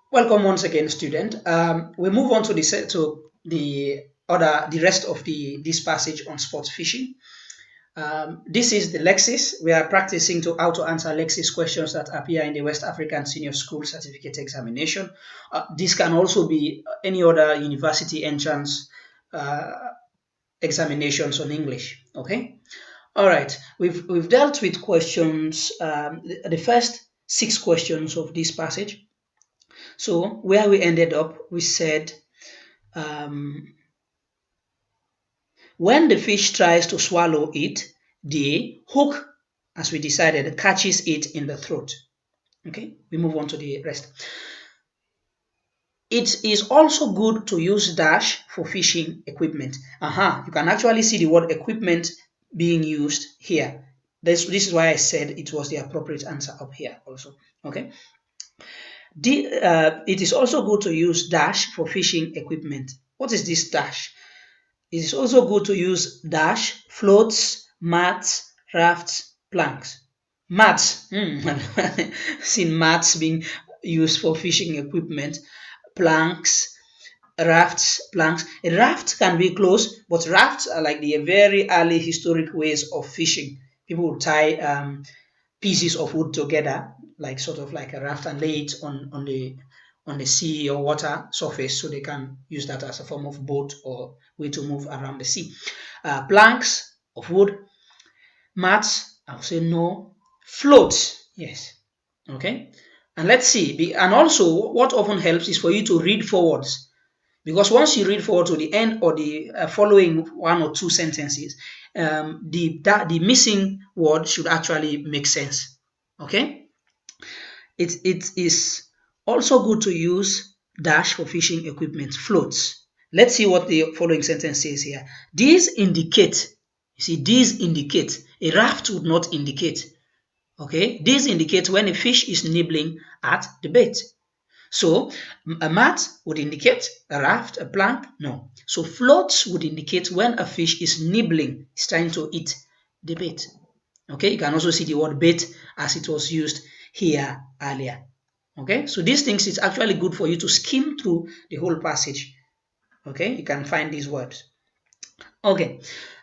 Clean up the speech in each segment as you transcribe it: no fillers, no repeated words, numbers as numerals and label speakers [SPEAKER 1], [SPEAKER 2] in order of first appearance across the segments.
[SPEAKER 1] Welcome once again, student. We move on to the rest of this passage on sports fishing. This is the Lexis. We are practicing how to answer Lexis questions that appear in the West African Senior School Certificate Examination. This can also be any other university entrance examinations on English. Okay. All right. We've dealt with questions. The first 6 questions of this passage. So where we ended up, we said when the fish tries to swallow it, the hook, as we decided, catches it in the throat. Okay, we move on to the rest. It is also good to use dash for fishing equipment. You can actually see the word equipment being used here. This is why I said it was the appropriate answer up here also. Okay. It is also good to use dash for fishing equipment. What is this dash? It is also good to use dash, floats, mats, rafts, planks. Mats, seen mats being used for fishing equipment. Planks, rafts, planks. A raft can be closed, but rafts are like the very early historic ways of fishing. People would tie pieces of wood together, like sort of like a raft, and lay it on the sea or water surface, so they can use that as a form of boat or way to move around the sea. Planks of wood, mats, I would say no. Floats, yes. Okay. And let's see. And also, what often helps is for you to read forwards. Because once you read forward to the end or the following 1 or 2 sentences, the missing word should actually make sense. Okay? It is also good to use dash for fishing equipment, floats. Let's see what the following sentence says here. These indicate, you see, these indicate. A raft would not indicate. Okay? These indicate when a fish is nibbling at the bait. So a mat would indicate a raft, a plank, no. So floats would indicate when a fish is nibbling, is trying to eat the bait. Okay, you can also see the word bait as it was used here earlier. Okay, so these things, it's actually good for you to skim through the whole passage. Okay, you can find these words. Okay,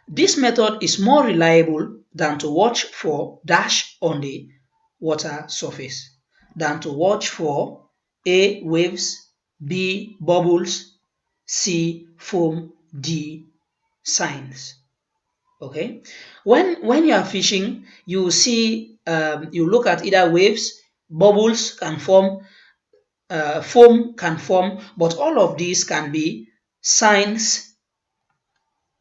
[SPEAKER 1] this method is more reliable than to watch for dash on the water surface, than to watch for A, waves, B, bubbles, C, foam, D, signs. Okay, when you are fishing, you see you look at either waves, bubbles can form, foam can form, but all of these can be signs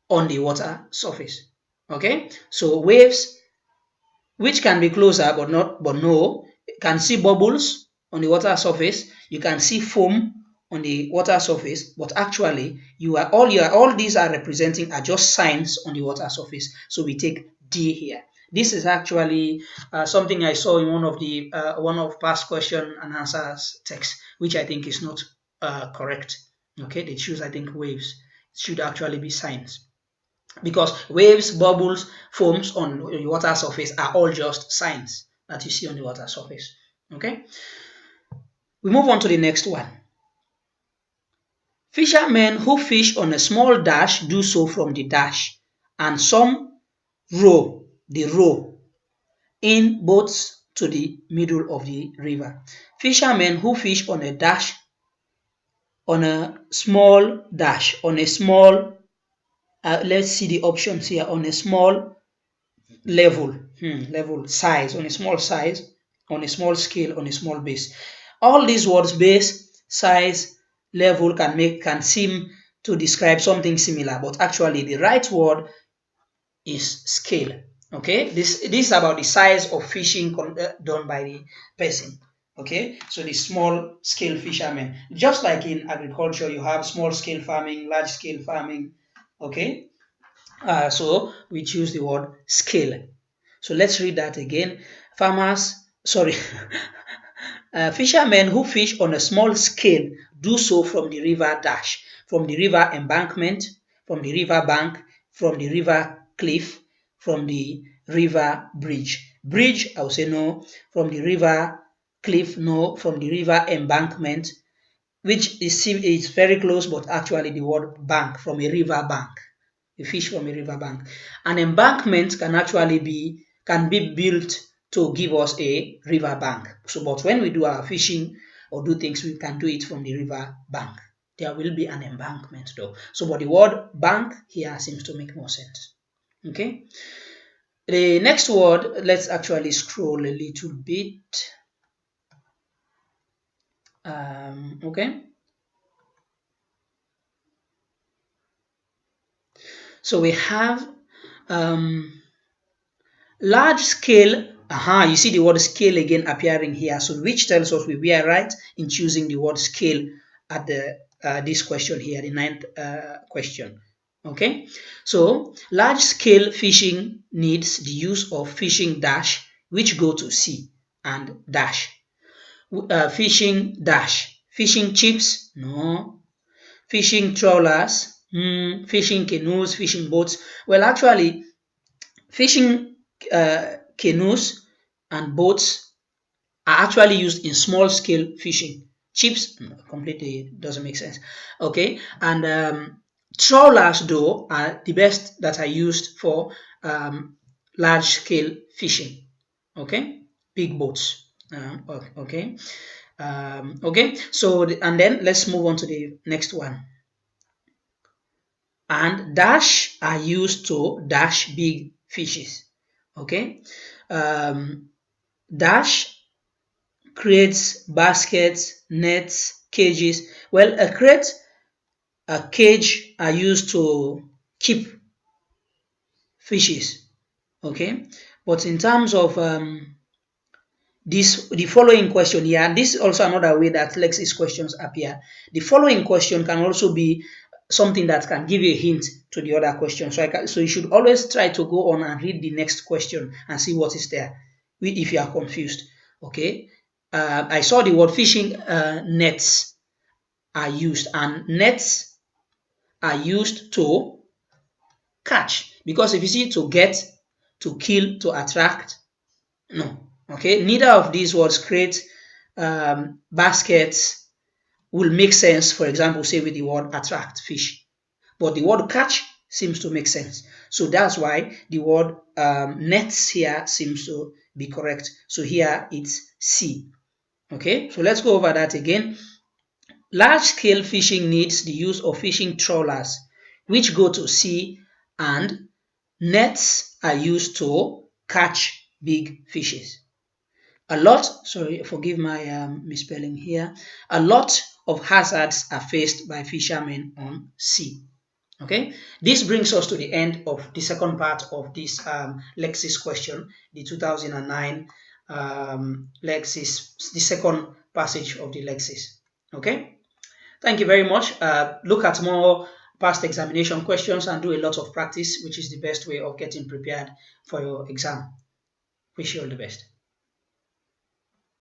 [SPEAKER 1] on the water surface. Okay, so waves, which can be closer but no, can see bubbles on the water surface, you can see foam on the water surface, but actually all these are representing are just signs on the water surface. So we take D here. This is actually something I saw in one of past question and answers text, which I think is not correct. Okay, they choose, I think, waves. It should actually be signs, because waves, bubbles, foams on the water surface are all just signs that you see on the water surface. Okay, we move on to the next one. Fishermen who fish on a small dash do so from the dash, and some row in boats to the middle of the river. Fishermen who fish on a dash, on a small dash, on a small, let's see the options here, on a small level, size, on a small size, on a small scale, on a small base. All these words, base, size, level, can seem to describe something similar, but actually the right word is scale. Okay, this is about the size of fishing done by the person. Okay, so the small scale fishermen, just like in agriculture, you have small scale farming, large scale farming. Okay, so we choose the word scale. So let's read that again. Fishermen who fish on a small scale do so from the river dash, from the river embankment, from the river bank, from the river cliff, from the river bridge. Bridge, I will say no. From the river cliff, no. From the river embankment, which is very close, but actually the word bank, from a river bank. A fish from a river bank. An embankment can be built to give us a river bank. So, but when we do our fishing or do things, we can do it from the river bank. There will be an embankment though. So, but the word bank here seems to make more sense. Okay. The next word, let's actually scroll a little bit. Okay. So we have large scale. You see the word scale again appearing here. So which tells us we were right in choosing the word scale at the this question here, the ninth question. Okay, so large scale fishing needs the use of fishing dash, which go to sea, and dash. Fishing dash. Fishing chips? No. Fishing trawlers? Fishing canoes, fishing boats? Well, actually, fishing canoes and boats are actually used in small scale fishing. Chips completely doesn't make sense. Okay, and trawlers though are the best that are used for large scale fishing. Okay, big boats. Okay, okay. So and then let's move on to the next one. And dash are used to dash big fishes. Okay, dash creates baskets, nets, cages. Well, a cage are used to keep fishes. Okay, but in terms of the following question here, and this is also another way that Lexis questions appear. The following question can also be something that can give you a hint to the other question. So you should always try to go on and read the next question and see what is there if you are confused. Okay, I saw the word fishing nets are used, and nets are used to catch, because if you see to get, to kill, to attract, no. Okay, neither of these words create baskets will make sense, for example, say with the word attract fish, but the word catch seems to make sense. So that's why the word nets here seems to be correct. So here it's C. Okay, so let's go over that again. Large-scale fishing needs the use of fishing trawlers, which go to sea, and nets are used to catch big fishes. Sorry, forgive my misspelling here. A lot of hazards are faced by fishermen on sea. Okay, this brings us to the end of the second part of this Lexis question, the 2009 Lexis, the second passage of the Lexis. Okay, thank you very much. Look at more past examination questions and do a lot of practice, which is the best way of getting prepared for your exam. Wish you all the best.